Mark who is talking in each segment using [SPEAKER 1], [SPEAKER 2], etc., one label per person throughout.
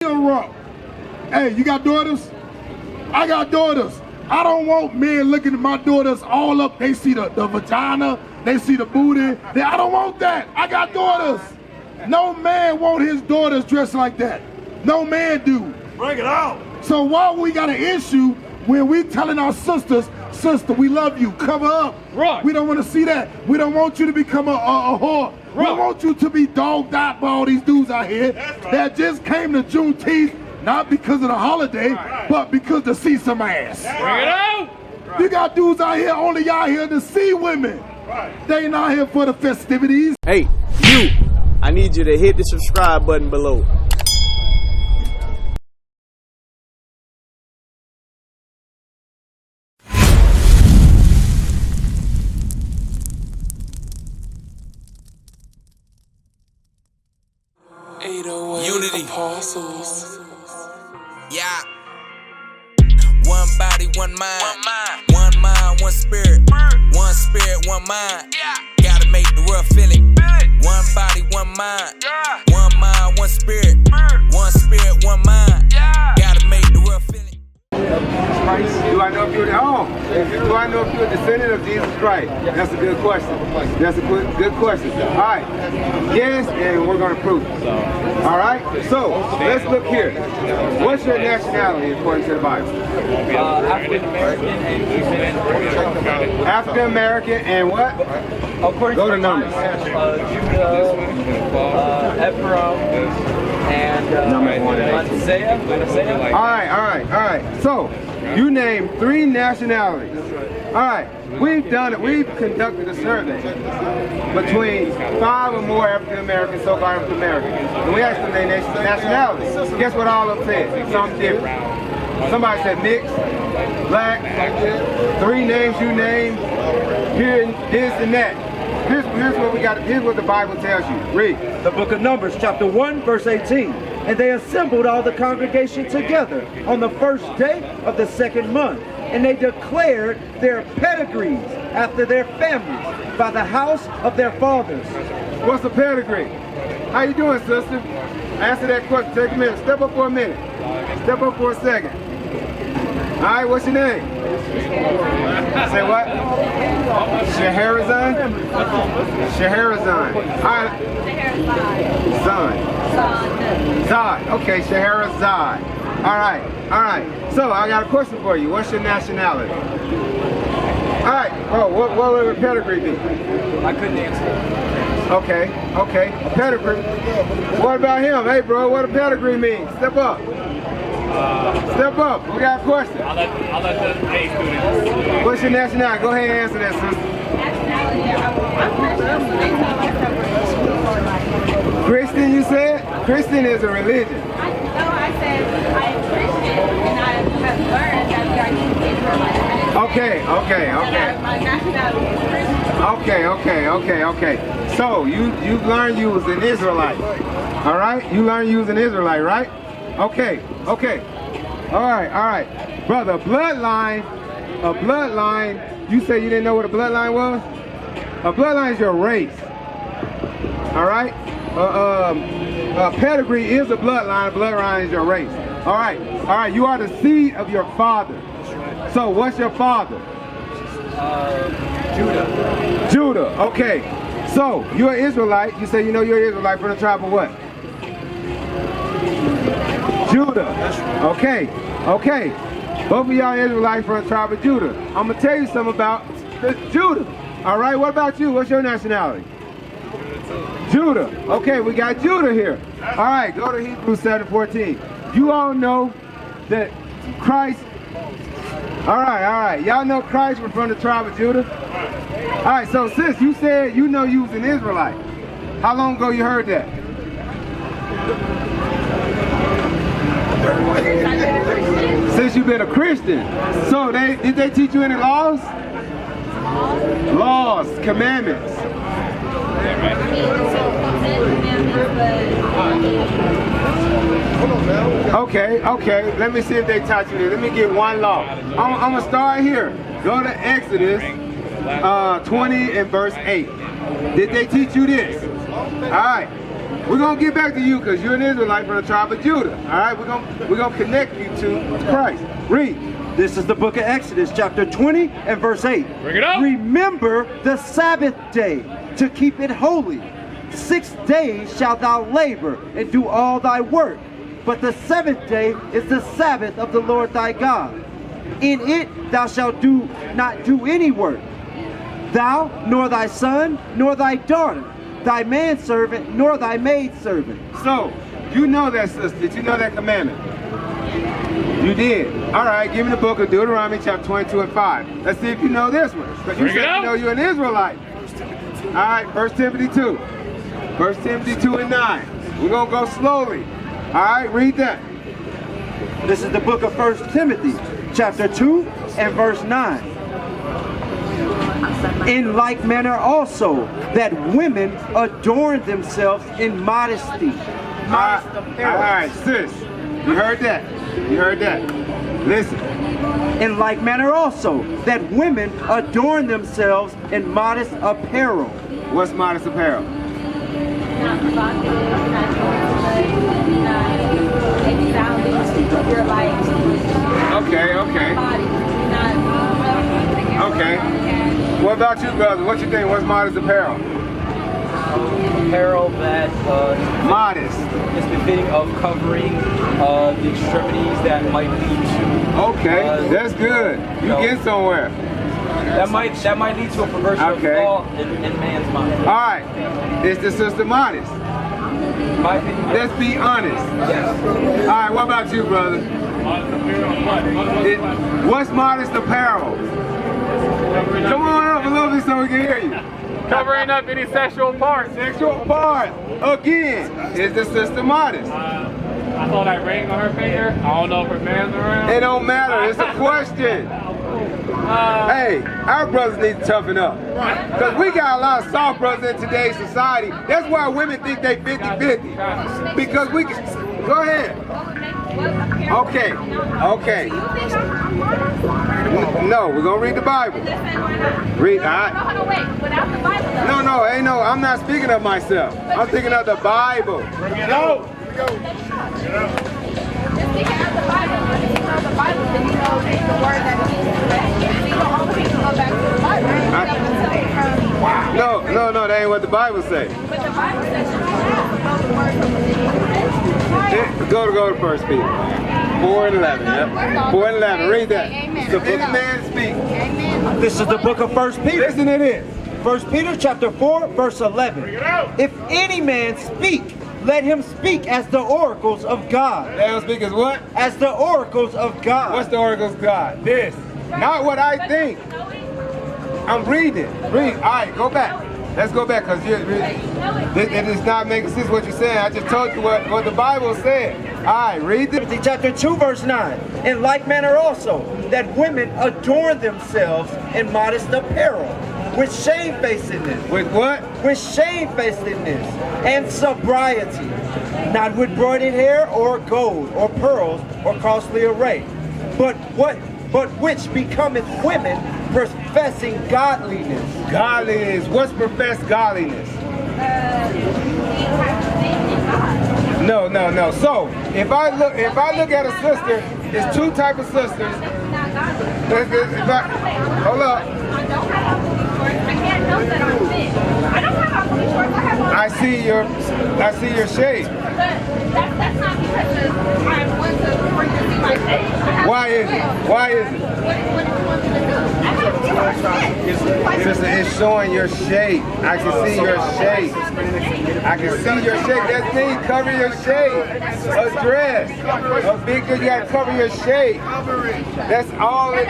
[SPEAKER 1] Rock. Hey, you got daughters? I got daughters. I don't want men looking at my daughters all up. They see the vagina, they see the booty. I don't want that. I got daughters. No man want his daughters dressed like that. No man do.
[SPEAKER 2] Bring it out.
[SPEAKER 1] So why we got an issue when we telling our sisters, sister, we love you, cover up.
[SPEAKER 2] Right.
[SPEAKER 1] We don't want to see that. We don't want you to become a whore. Right. We don't want you to be dogged out by all these dudes out here that just came to Juneteenth, not because of the holiday, but because to see some ass.
[SPEAKER 2] Bring it out.
[SPEAKER 1] You got dudes out here, only y'all here to see women. They ain't out here for the festivities.
[SPEAKER 3] Hey, you, I need you to hit the subscribe button below.
[SPEAKER 4] Unity. Yeah. One body, one mind. One mind, one spirit. One spirit, one mind. Gotta make the world feel it. One body, one mind. One mind, one spirit. One spirit, one mind. Gotta make the world feel it.
[SPEAKER 5] Do I know if you're do I know if you're a descendant of Jesus Christ? That's a good question. That's a good question. All right. Yes, and we're going to prove it. All right. So let's look here. What's your nationality according to the Bible?
[SPEAKER 6] African American and
[SPEAKER 5] African American and what? Go to numbers.
[SPEAKER 6] Judah, apparel, and Montesia.
[SPEAKER 5] All right. So you named 3 nationalities. All right, we've done it. We've conducted a survey between 5 or more African Americans, so-called African Americans, and we asked them their nationality. Guess what all of them said? Something different. Somebody said mixed, black, 3 names you named, here, this and that. Here's what we got. Here's what the Bible tells you. Read.
[SPEAKER 7] The book of Numbers, chapter 1, verse 18. And they assembled all the congregation together on the first day of the 2nd month. And they declared their pedigrees after their families by the house of their fathers.
[SPEAKER 5] What's a pedigree? How you doing, sister? Answer that question. Take a minute. Step up for a minute. Step up for a second. All right, what's your name? Say what? Scheherazade? Scheherazade. All right. Zod. Okay, Scheherazade. All right. So I got a question for you. What's your nationality? All right. Oh, what would a pedigree be?
[SPEAKER 6] I couldn't answer.
[SPEAKER 5] Okay. A pedigree. What about him? Hey, bro, what a pedigree means? Step up. Step up. We got a question.
[SPEAKER 2] I'll let the A students.
[SPEAKER 5] What's your nationality? Go ahead and answer that, sister. Christian, you said? Christian is a religion.
[SPEAKER 8] No, I said I am Christian and I have learned that we are Israelites.
[SPEAKER 5] Okay.
[SPEAKER 8] My nationality is Christian.
[SPEAKER 5] Okay. So you've learned you was an Israelite. All right? You learned you was an Israelite, right? Okay. All right. Brother, a bloodline, you say you didn't know what a bloodline was? A bloodline is your race. All right? A pedigree is a bloodline is your race. All right, you are the seed of your father. So what's your father? Judah, okay. So you're an Israelite. You say you know you're an Israelite from the tribe of what? Judah. Okay. Both of y'all Israelites from the tribe of Judah. I'm going to tell you something about Judah. All right, what about you? What's your nationality? Judah. Okay, we got Judah here. All right, go to Hebrews 7:14. You all know that Christ. All right. Y'all know Christ was from the tribe of Judah? All right, so sis, you said you know you was an Israelite. How long ago you heard that? Since you've been a Christian. So did they teach you any laws? Laws, commandments. Okay. Let me see if they taught you this. Let me get one law. I'm going to start here. Go to Exodus 20 and verse 8. Did they teach you this? All right. We're gonna get back to you because you're an Israelite from the tribe of Judah. All right, we're gonna connect you to Christ. Read.
[SPEAKER 7] This is the book of Exodus, chapter 20 and verse 8.
[SPEAKER 2] Bring it up.
[SPEAKER 7] Remember the Sabbath day to keep it holy. 6 days shalt thou labor and do all thy work. But the 7th day is the Sabbath of the Lord thy God. In it thou shalt not do any work. Thou, nor thy son, nor thy daughter, thy manservant, nor thy maidservant.
[SPEAKER 5] So, you know that, sister. Did you know that commandment? You did. All right, give me the book of Deuteronomy chapter 22 and 5. Let's see if you know this one. Because you said you know you're an Israelite. All right, 1 Timothy 2. 1 Timothy 2 and 9. We're going to go slowly. All right, read that.
[SPEAKER 7] This is the book of 1 Timothy, chapter 2 and verse 9. In like manner also, that women adorn themselves in modesty.
[SPEAKER 5] All right, sis. You heard that? You heard that? Listen.
[SPEAKER 7] In like manner also, that women adorn themselves in modest apparel.
[SPEAKER 5] What's modest apparel?
[SPEAKER 8] Not provocative, not maybe sounding your life.
[SPEAKER 5] Okay. Okay. What about you, brother? What you think? What's modest apparel?
[SPEAKER 6] Apparel that
[SPEAKER 5] Modest.
[SPEAKER 6] is befitting of covering the extremities that might lead to.
[SPEAKER 5] Okay, that's good. You get somewhere.
[SPEAKER 6] That might lead to a perversion of law in man's mind.
[SPEAKER 5] All right. Is the sister modest?
[SPEAKER 6] My opinion.
[SPEAKER 5] Let's be honest.
[SPEAKER 6] Yes.
[SPEAKER 5] All right. What about you, brother? What's modest apparel? Come on up a little bit so we can hear you.
[SPEAKER 2] Covering up any sexual parts.
[SPEAKER 5] Sexual part. Again, is the sister modest?
[SPEAKER 2] I saw that ring on her finger. I don't know if her man's around.
[SPEAKER 5] It don't matter. It's a question. Hey, our brothers need to toughen up. Because we got a lot of soft brothers in today's society. That's why women think they 50-50. Because we can... Go ahead. Okay. No, we're going to read the Bible. Read, all right. No, I'm not speaking of myself. I'm speaking of the Bible. No. No, that ain't what the Bible says.
[SPEAKER 8] But the Bible says you don't have to know the word from the
[SPEAKER 5] Go to 1 Peter 4 and 11. Yep. 4 and 11. Read that. The book of man speak.
[SPEAKER 7] This is the book of 1 Peter.
[SPEAKER 5] Listen to this.
[SPEAKER 7] 1 Peter chapter 4, verse 11. If any man speak, let him speak as the oracles of God.
[SPEAKER 5] Let him speak as what?
[SPEAKER 7] As the oracles of God.
[SPEAKER 5] What's the oracles of God? This. Not what I think. I'm reading. Read. All right, go back. Let's go back because it is not making sense what you're saying. I just told you what the Bible said. All right, read this.
[SPEAKER 7] Chapter 2, verse 9. In like manner also, that women adorn themselves in modest apparel, with shamefacedness.
[SPEAKER 5] With what?
[SPEAKER 7] With shamefacedness and sobriety, not with broided hair or gold or pearls or costly array, but which becometh women professing godliness.
[SPEAKER 5] Godliness. What's professed godliness? No. So if I look at a sister, there's two types of sisters. Hold up. I see your shade.
[SPEAKER 8] That's not because I want to bring to see my shade.
[SPEAKER 5] Why is it?
[SPEAKER 8] What do you want me to do?
[SPEAKER 5] Sister, it's showing your shade. I can see your shade. I can see your shade. That thing cover your shade. A dress. A big girl, you gotta cover your shade. That's all it.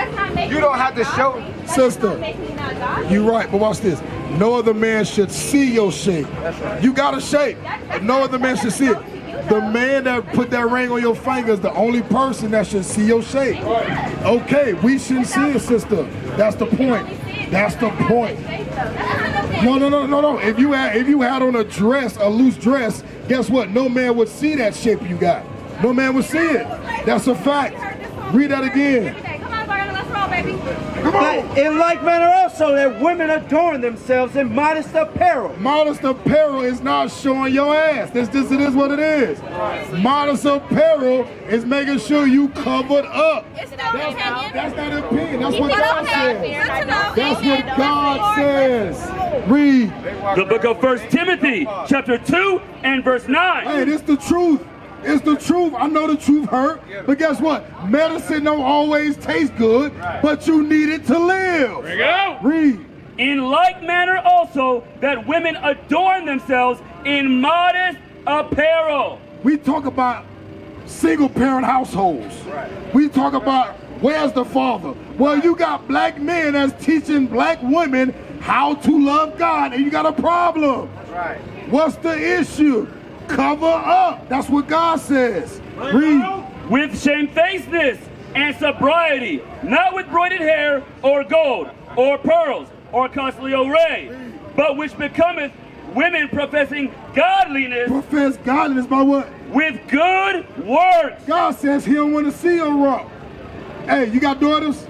[SPEAKER 5] You don't have to show.
[SPEAKER 1] Sister, you're right, but watch this. No other man should see your shape. You got a shape, but no other man should see it. The man that put that ring on your finger is the only person that should see your shape. Okay, we shouldn't see it, sister. That's the point. That's the point. No. If you had on a dress, a loose dress, guess what? No man would see that shape you got. No man would see it. That's a fact. Read that again.
[SPEAKER 8] baby.
[SPEAKER 1] Come on.
[SPEAKER 7] That in like manner also that women adorn themselves in modest apparel.
[SPEAKER 1] Modest apparel is not showing your ass. It is what it is. Modest apparel is making sure you covered up.
[SPEAKER 8] It's no opinion.
[SPEAKER 1] That's not an opinion. That's what
[SPEAKER 8] It's
[SPEAKER 1] God
[SPEAKER 8] okay.
[SPEAKER 1] says.
[SPEAKER 8] Good to know.
[SPEAKER 1] That's what God says. Read.
[SPEAKER 9] The book of 1 Timothy, chapter 2 and verse 9.
[SPEAKER 1] Hey, this the truth. It's the truth. I know the truth hurt, but guess what? Medicine don't always taste good, but you need it to live.
[SPEAKER 9] There you go.
[SPEAKER 1] Read.
[SPEAKER 9] In like manner also that women adorn themselves in modest apparel.
[SPEAKER 1] We talk about single parent households. We talk about where's the father? Well, you got black men that's teaching black women how to love God, and you got a problem. What's the issue? Cover up. That's what God says. Read.
[SPEAKER 9] With shamefacedness and sobriety, not with broided hair or gold or pearls or costly array, but which becometh women professing godliness.
[SPEAKER 1] Profess godliness by what?
[SPEAKER 9] With good works.
[SPEAKER 1] God says he don't want to see a rock. Hey, you got daughters?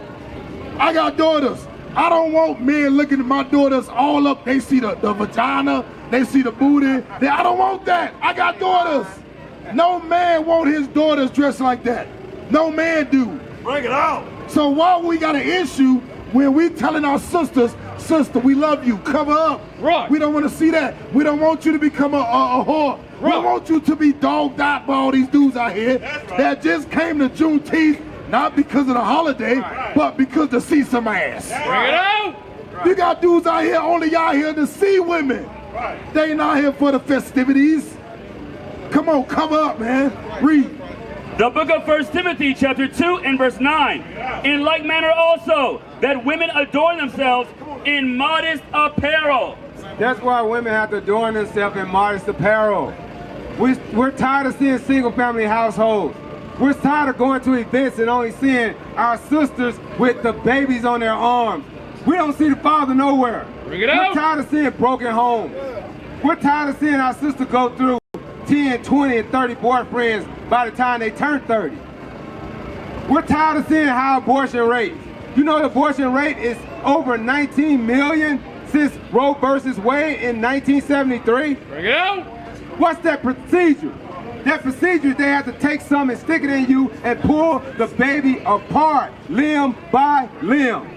[SPEAKER 1] I got daughters. I don't want men looking at my daughters all up. They see the vagina, they see the booty. I don't want that. I got daughters. No man want his daughters dressed like that. No man do.
[SPEAKER 9] Bring it out.
[SPEAKER 1] So why we got an issue when we telling our sisters, sister, we love you, cover up.
[SPEAKER 9] Right.
[SPEAKER 1] We don't want to see that. We don't want you to become a whore.
[SPEAKER 9] Right.
[SPEAKER 1] We want you to be dogged out by all these dudes out here that just came to Juneteenth, not because of the holiday, but because to see some ass.
[SPEAKER 9] Bring it out.
[SPEAKER 1] You got dudes out here, only y'all here to see women. They not here for the festivities. Come on, cover up, man. Read.
[SPEAKER 9] The book of 1 Timothy, chapter 2 and verse 9. In like manner also, that women adorn themselves in modest apparel.
[SPEAKER 5] That's why women have to adorn themselves in modest apparel. We're tired of seeing single family households. We're tired of going to events and only seeing our sisters with the babies on their arms. We don't see the father nowhere.
[SPEAKER 9] Bring it out.
[SPEAKER 5] We're tired of seeing broken homes. We're tired of seeing our sister go through 10, 20, and 30 boyfriends by the time they turn 30. We're tired of seeing high abortion rates. You know the abortion rate is over 19 million since Roe versus Wade in 1973?
[SPEAKER 9] Bring it out.
[SPEAKER 5] What's that procedure? That procedure, they have to take some and stick it in you and pull the baby apart, limb by limb.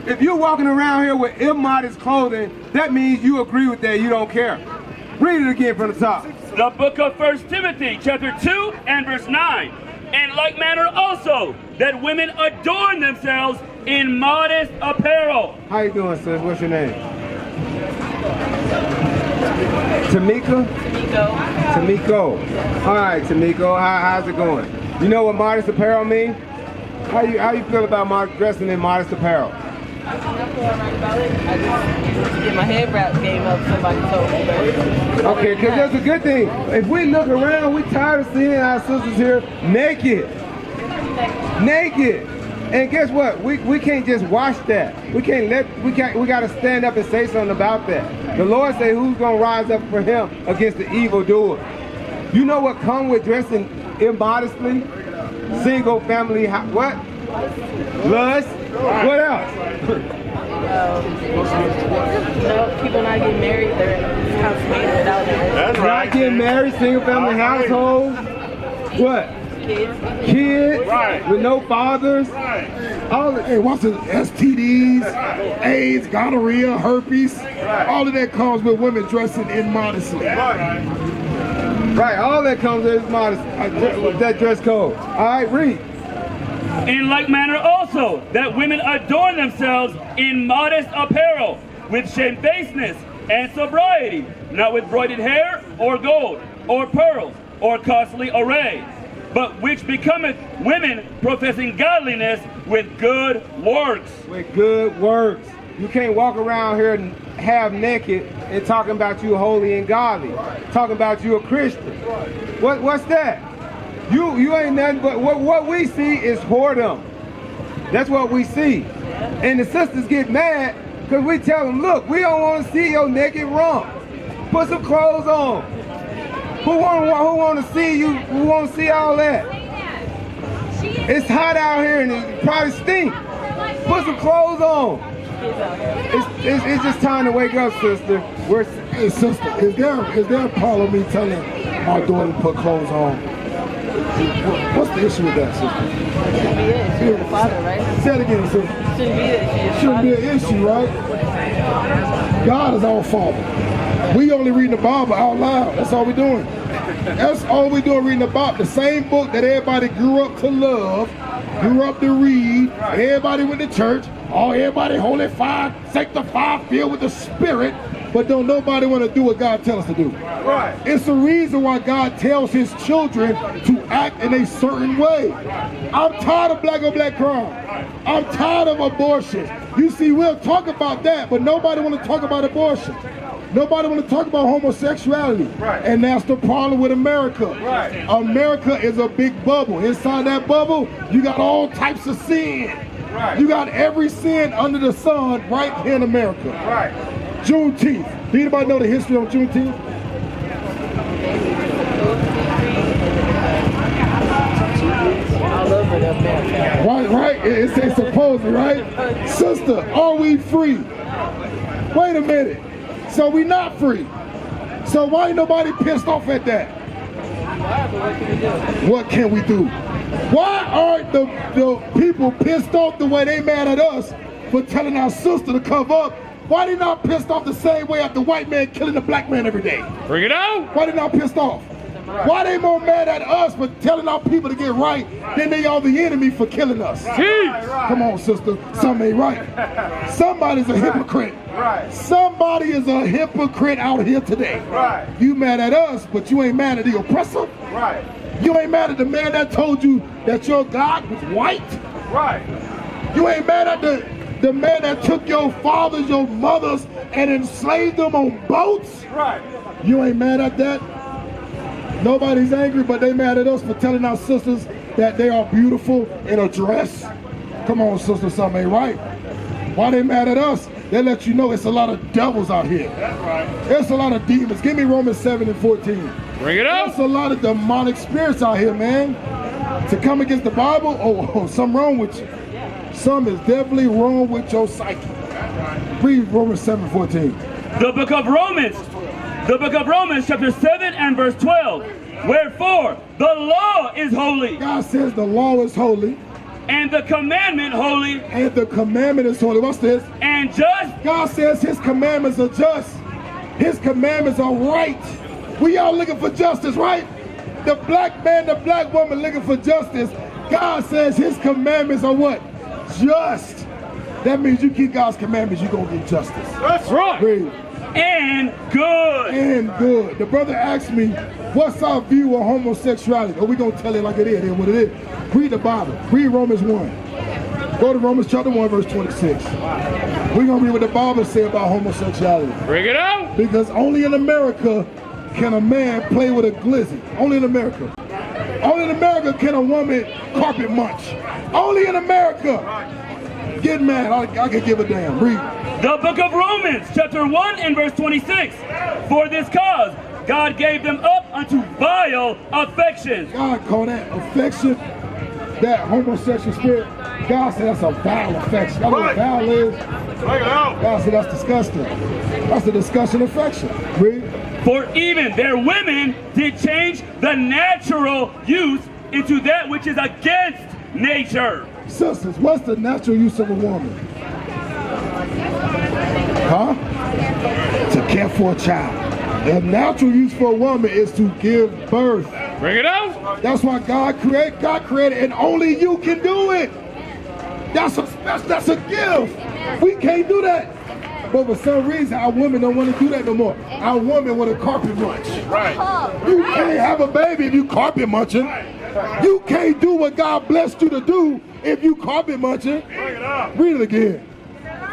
[SPEAKER 5] If you're walking around here with immodest clothing, that means you agree with that, you don't care. Read it again from the top.
[SPEAKER 9] The book of 1 Timothy, chapter 2 and verse 9. In like manner also, that women adorn themselves in modest apparel.
[SPEAKER 5] How you doing, sis? What's your name? Tamika? Tamiko. All right, Tamiko. How's it going? You know what modest apparel means? How you feel about dressing in modest apparel?
[SPEAKER 10] I just get my head wrap game up, somebody told me.
[SPEAKER 5] Okay, because that's a good thing. If we look around, we tired of seeing our sisters here naked. Naked. And guess what? We can't just watch that. We gotta stand up and say something about that. The Lord say who's gonna rise up for him against the evildoer. You know what comes with dressing immodestly? Single family, what? Lust? What else?
[SPEAKER 10] People not getting married, they're consummated without marriage.
[SPEAKER 5] Not getting married, single family households. What? Kids with no fathers.
[SPEAKER 1] All the, hey, what's it? STDs, AIDS, gonorrhea, herpes. All of that comes with women dressing immodestly.
[SPEAKER 5] Right, all that comes with modest, that dress code. All right, read.
[SPEAKER 9] In like manner also, that women adorn themselves in modest apparel, with shamefacedness and sobriety, not with broided hair or gold or pearls or costly array, but which becometh women professing godliness with good works.
[SPEAKER 5] With good works. You can't walk around here half naked and talking about you holy and godly, talking about you a Christian. What's that? You ain't nothing but what we see is whoredom. That's what we see. And the sisters get mad because we tell them, look, we don't want to see your naked rump. Put some clothes on. Who want to see you? Who want to see all that? It's hot out here and it probably stinks. Put some clothes on. It's just time to wake up, sister.
[SPEAKER 1] Hey, sister, is there a problem with me telling my daughter to put clothes on? What's the issue with that, sister?
[SPEAKER 10] Shouldn't be it. She's the father, right?
[SPEAKER 1] Say it again, sister.
[SPEAKER 10] Shouldn't be it.
[SPEAKER 1] Shouldn't be an issue, right? God is our Father. We only reading the Bible out loud. That's all we're doing. That's all we're doing, reading the Bible. The same book that everybody grew up to love, grew up to read. Everybody went to church. Everybody holy, fire, sanctified, filled with the Spirit. But don't nobody want to do what God tells us to do.
[SPEAKER 5] Right.
[SPEAKER 1] It's the reason why God tells his children to act in a certain way. I'm tired of black on black crime. I'm tired of abortion. You see, we'll talk about that, but nobody want to talk about abortion. Nobody want to talk about homosexuality.
[SPEAKER 5] Right.
[SPEAKER 1] And that's the problem with America.
[SPEAKER 5] Right.
[SPEAKER 1] America is a big bubble. Inside that bubble, you got all types of sin.
[SPEAKER 5] Right.
[SPEAKER 1] You got every sin under the sun right here in America.
[SPEAKER 5] Right.
[SPEAKER 1] Juneteenth. Do anybody know the history of Juneteenth?
[SPEAKER 10] All over the America.
[SPEAKER 1] Right. It says supposedly, right? Sister, are we free? Wait a minute. So we not free. So why ain't nobody pissed off at that? What can we do? Why aren't the people pissed off the way they mad at us for telling our sister to cover up? Why they not pissed off the same way at the white man killing the black man every day?
[SPEAKER 2] Bring it out.
[SPEAKER 1] Why they not pissed off? Why they more mad at us for telling our people to get right than they are the enemy for killing us? Come on, sister. Something ain't right. Somebody's a hypocrite.
[SPEAKER 5] Right.
[SPEAKER 1] Somebody is a hypocrite out here today.
[SPEAKER 5] Right.
[SPEAKER 1] You mad at us, but you ain't mad at the oppressor.
[SPEAKER 5] Right.
[SPEAKER 1] You ain't mad at the man that told you that your God was white.
[SPEAKER 5] Right.
[SPEAKER 1] You ain't mad at the man that took your fathers, your mothers, and enslaved them on boats.
[SPEAKER 5] Right.
[SPEAKER 1] You ain't mad at that. Nobody's angry, but they mad at us for telling our sisters that they are beautiful in a dress. Come on, sister, something ain't right. Why they mad at us? They let you know it's a lot of devils out here.
[SPEAKER 5] That's right.
[SPEAKER 1] It's a lot of demons. Give me Romans 7:14.
[SPEAKER 2] Bring it out.
[SPEAKER 1] There's a lot of demonic spirits out here, man. To come against the Bible, something wrong with you. Something is definitely wrong with your psyche. Read Romans 7:14.
[SPEAKER 9] The book of Romans chapter 7 and verse 12. Wherefore the law is holy.
[SPEAKER 1] God says the law is holy.
[SPEAKER 9] And the commandment holy.
[SPEAKER 1] And the commandment is holy. What's this?
[SPEAKER 9] And just.
[SPEAKER 1] God says his commandments are just. His commandments are right. We all looking for justice, right? The black man, the black woman looking for justice. God says his commandments are what? Just. That means you keep God's commandments, you're going to get justice.
[SPEAKER 2] That's right.
[SPEAKER 1] Read.
[SPEAKER 9] And good.
[SPEAKER 1] And good. The brother asked me, what's our view of homosexuality? We're going to tell it like it is what it is. Read the Bible. Read Romans 1. Go to Romans chapter 1, verse 26. We're going to read what the Bible says about homosexuality.
[SPEAKER 2] Bring it out.
[SPEAKER 1] Because only in America can a man play with a glizzy. Only in America. Only in America can a woman carpet munch. Only in America. Get mad. I can give a damn. Read.
[SPEAKER 9] The book of Romans, chapter 1 and verse 26. For this cause, God gave them up unto vile affections.
[SPEAKER 1] God called that affection, that homosexual spirit. God said that's a vile affection. That's what vile is. God said that's disgusting. That's a disgusting affection. Read.
[SPEAKER 9] For even their women did change the natural use into that which is against nature.
[SPEAKER 1] Sisters, what's the natural use of a woman? Huh? To care for a child. The natural use for a woman is to give birth.
[SPEAKER 2] Bring it out.
[SPEAKER 1] That's why God created, and only you can do it. That's a gift. We can't do that. But for some reason, our women don't want to do that no more. Our women want to carpet munch.
[SPEAKER 2] Right.
[SPEAKER 1] You can't have a baby if you carpet munching. You can't do what God blessed you to do if you carpet munching. Read it again.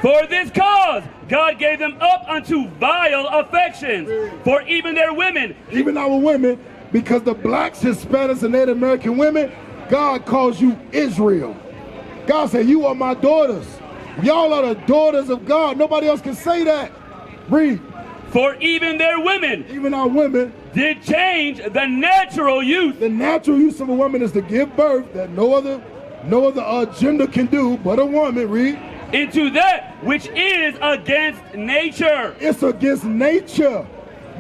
[SPEAKER 9] For this cause, God gave them up unto vile affections. For even their women.
[SPEAKER 1] Even our women, because the blacks, Hispanics, and Native American women, God calls you Israel. God said, you are my daughters. Y'all are the daughters of God. Nobody else can say that. Read.
[SPEAKER 9] For even their women.
[SPEAKER 1] Even our women.
[SPEAKER 9] Did change the natural use.
[SPEAKER 1] The natural use of a woman is to give birth that no other no other gender can do but a woman, read.
[SPEAKER 9] Into that which is against nature.
[SPEAKER 1] It's against nature.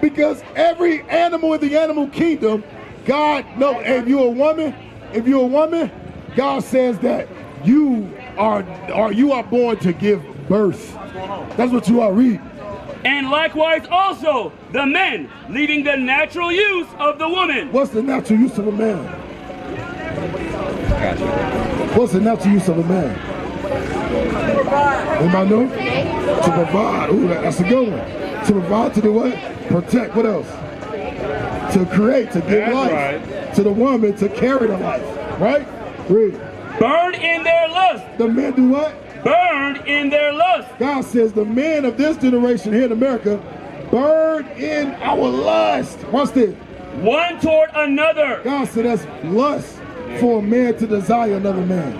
[SPEAKER 1] Because every animal in the animal kingdom, God, no, if you're a woman, God says that you are born to give birth. That's what you are, read.
[SPEAKER 9] And likewise also the men, leaving the natural use of the woman.
[SPEAKER 1] What's the natural use of a man? What's the natural use of a man? Anybody know? To provide. Ooh, that's a good one. To provide, to do what? Protect. What else? To create, to give life. Right. To the woman, to carry the life. Right? Read.
[SPEAKER 9] Burn in their lust.
[SPEAKER 1] The men do what?
[SPEAKER 9] Burn in their lust.
[SPEAKER 1] God says the men of this generation here in America burn in our lust. What's this?
[SPEAKER 9] One toward another.
[SPEAKER 1] God said that's lust for a man to desire another man.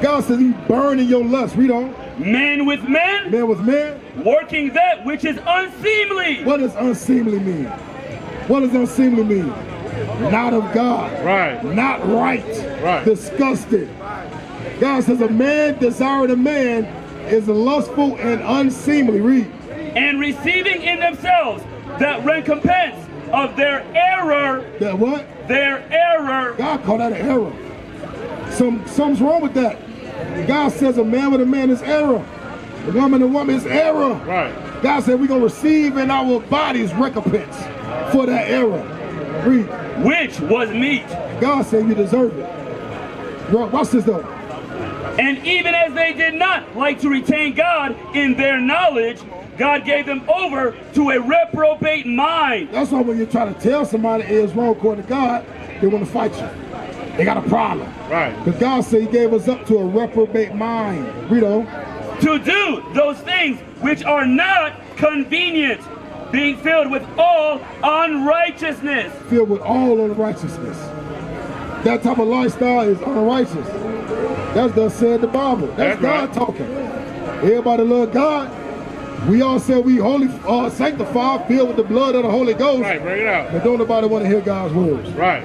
[SPEAKER 1] God says he burn in your lust. Read on.
[SPEAKER 9] Men with men.
[SPEAKER 1] Men with men.
[SPEAKER 9] Working that which is unseemly.
[SPEAKER 1] What does unseemly mean? What does unseemly mean? Not of God.
[SPEAKER 2] Right.
[SPEAKER 1] Not right.
[SPEAKER 2] Right.
[SPEAKER 1] Disgusted. God says a man desiring a man is lustful and unseemly. Read.
[SPEAKER 9] And receiving in themselves that recompense of their error.
[SPEAKER 1] That what?
[SPEAKER 9] Their error.
[SPEAKER 1] God called that an error. Something's wrong with that. God says a man with a man is error. A woman and a woman is error.
[SPEAKER 2] Right.
[SPEAKER 1] God said we're going to receive in our bodies recompense for that error. Read.
[SPEAKER 9] Which was meat.
[SPEAKER 1] God said you deserve it. Bro, watch this though.
[SPEAKER 9] And even as they did not like to retain God in their knowledge, God gave them over to a reprobate mind.
[SPEAKER 1] That's why when you try to tell somebody it's wrong according to God, they want to fight you. They got a problem.
[SPEAKER 2] Right.
[SPEAKER 1] Because God said he gave us up to a reprobate mind. Read on.
[SPEAKER 9] To do those things which are not convenient, being filled with all unrighteousness.
[SPEAKER 1] Filled with all unrighteousness. That type of lifestyle is unrighteous. That's thus said the Bible. That's God right. Talking. Everybody love God. We all said we holy, sanctified, filled with the blood of the Holy Ghost.
[SPEAKER 2] Right, bring it out.
[SPEAKER 1] But don't nobody want to hear God's words.
[SPEAKER 2] Right.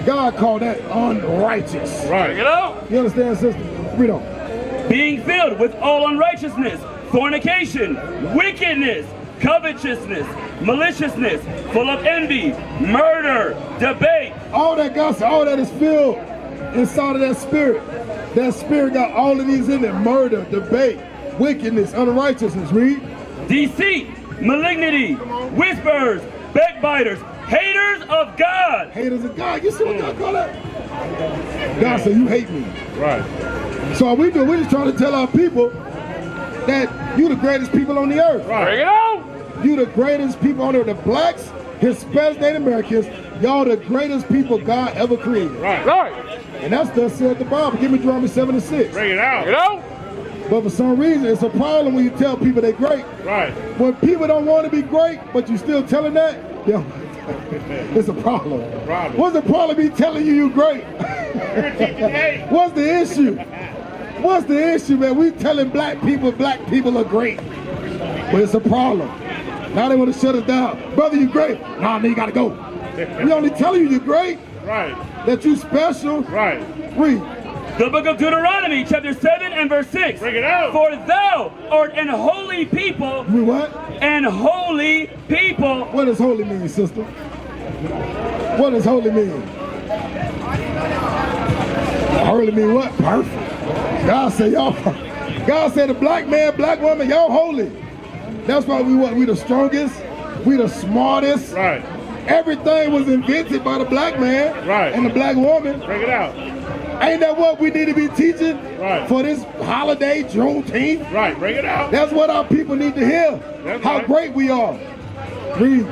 [SPEAKER 1] God called that unrighteous.
[SPEAKER 2] Right. Bring it out.
[SPEAKER 1] You understand, sister? Read on.
[SPEAKER 9] Being filled with all unrighteousness, fornication, wickedness, covetousness, maliciousness, full of envy, murder, debate.
[SPEAKER 1] All that gossip, all that is filled inside of that spirit. That spirit got all of these in it. Murder, debate, wickedness, unrighteousness. Read.
[SPEAKER 9] Deceit, malignity, whisperers, backbiters, haters of God.
[SPEAKER 1] Haters of God. You see what God call that? God said, you hate me.
[SPEAKER 2] Right.
[SPEAKER 1] So all we do, we're just trying to tell our people that you the greatest people on the earth.
[SPEAKER 2] Right. Bring it out.
[SPEAKER 1] You the greatest people on earth. The blacks, Hispanics, Native Americans, y'all the greatest people God ever created.
[SPEAKER 2] Right. Right.
[SPEAKER 1] And that's thus said the Bible. Give me Deuteronomy 7:6.
[SPEAKER 2] Bring it out. Bring it out.
[SPEAKER 1] But for some reason, it's a problem when you tell people they're great.
[SPEAKER 2] Right.
[SPEAKER 1] When people don't want to be great, but you still telling that, yeah, it's a problem. What's the problem be telling you great? What's the issue? What's the issue, man? We telling black people are great. But it's a problem. Now they want to shut us down. Brother, you great. Nah, you gotta go. We only telling you you're great.
[SPEAKER 2] Right.
[SPEAKER 1] That you special.
[SPEAKER 2] Right.
[SPEAKER 1] Read.
[SPEAKER 9] The book of Deuteronomy, chapter 7 and verse 6.
[SPEAKER 2] Bring it out.
[SPEAKER 9] For thou art an holy people.
[SPEAKER 1] Read what?
[SPEAKER 9] An holy people.
[SPEAKER 1] What does holy mean, sister? What does holy mean? Holy mean what? Perfect. God said y'all. God said the black man, black woman, y'all holy. That's why we the strongest, we the smartest.
[SPEAKER 2] Right.
[SPEAKER 1] Everything was invented by the black man
[SPEAKER 2] right.
[SPEAKER 1] and the black woman.
[SPEAKER 2] Bring it out.
[SPEAKER 1] Ain't that what we need to be teaching
[SPEAKER 2] right.
[SPEAKER 1] for this holiday, Juneteenth?
[SPEAKER 2] Right, bring it out.
[SPEAKER 1] That's what our people need to hear.
[SPEAKER 2] That's
[SPEAKER 1] how
[SPEAKER 2] right.
[SPEAKER 1] great we are. Read.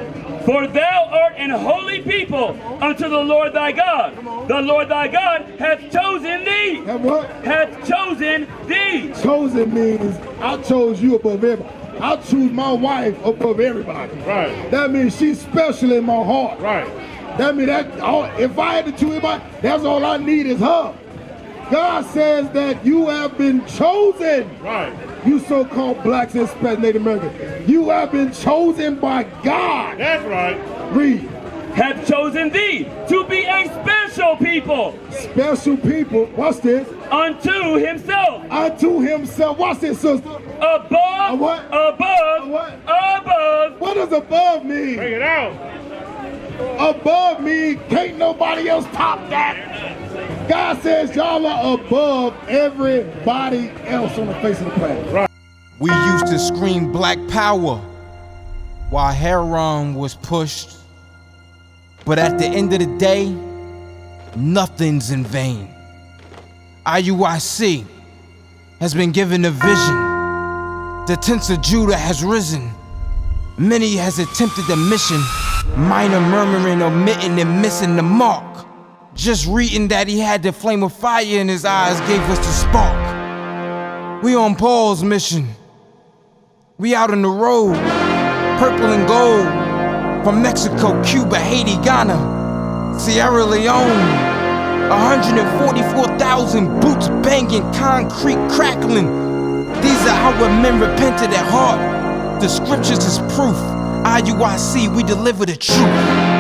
[SPEAKER 9] For thou art an holy people unto the Lord thy God. The Lord thy God hath chosen thee.
[SPEAKER 1] Have what?
[SPEAKER 9] Hath chosen thee.
[SPEAKER 1] Chosen means I chose you above everybody. I choose my wife above everybody.
[SPEAKER 2] Right.
[SPEAKER 1] That means she's special in my heart.
[SPEAKER 2] Right.
[SPEAKER 1] That means that if I had to choose anybody, that's all I need is her. God says that you have been chosen.
[SPEAKER 2] Right.
[SPEAKER 1] You so-called blacks and Hispanic Native Americans. You have been chosen by God.
[SPEAKER 2] That's right.
[SPEAKER 1] Read.
[SPEAKER 9] hath chosen thee to be a special people.
[SPEAKER 1] Special people, watch this.
[SPEAKER 9] Unto himself.
[SPEAKER 1] Unto himself. Watch this, sister.
[SPEAKER 9] Above.
[SPEAKER 1] A what?
[SPEAKER 9] Above.
[SPEAKER 1] A what?
[SPEAKER 9] Above.
[SPEAKER 1] What does above mean?
[SPEAKER 2] Bring it out.
[SPEAKER 1] Above mean can't nobody else top that. God says y'all are above everybody else on the face of the planet. Right.
[SPEAKER 11] We used to scream black power while heroin was pushed. But at the end of the day, nothing's in vain. IUIC has been given a vision. The tents of Judah has risen. Many has attempted the mission. Minor murmuring, omitting, and missing the mark. Just reading that he had the flame of fire in his eyes gave us the spark. We on Paul's mission. We out on the road, purple and gold. From Mexico, Cuba, Haiti, Ghana, Sierra Leone. 144,000 boots banging, concrete crackling. These are our men repented at heart. The scriptures is proof. IUIC, we deliver the truth.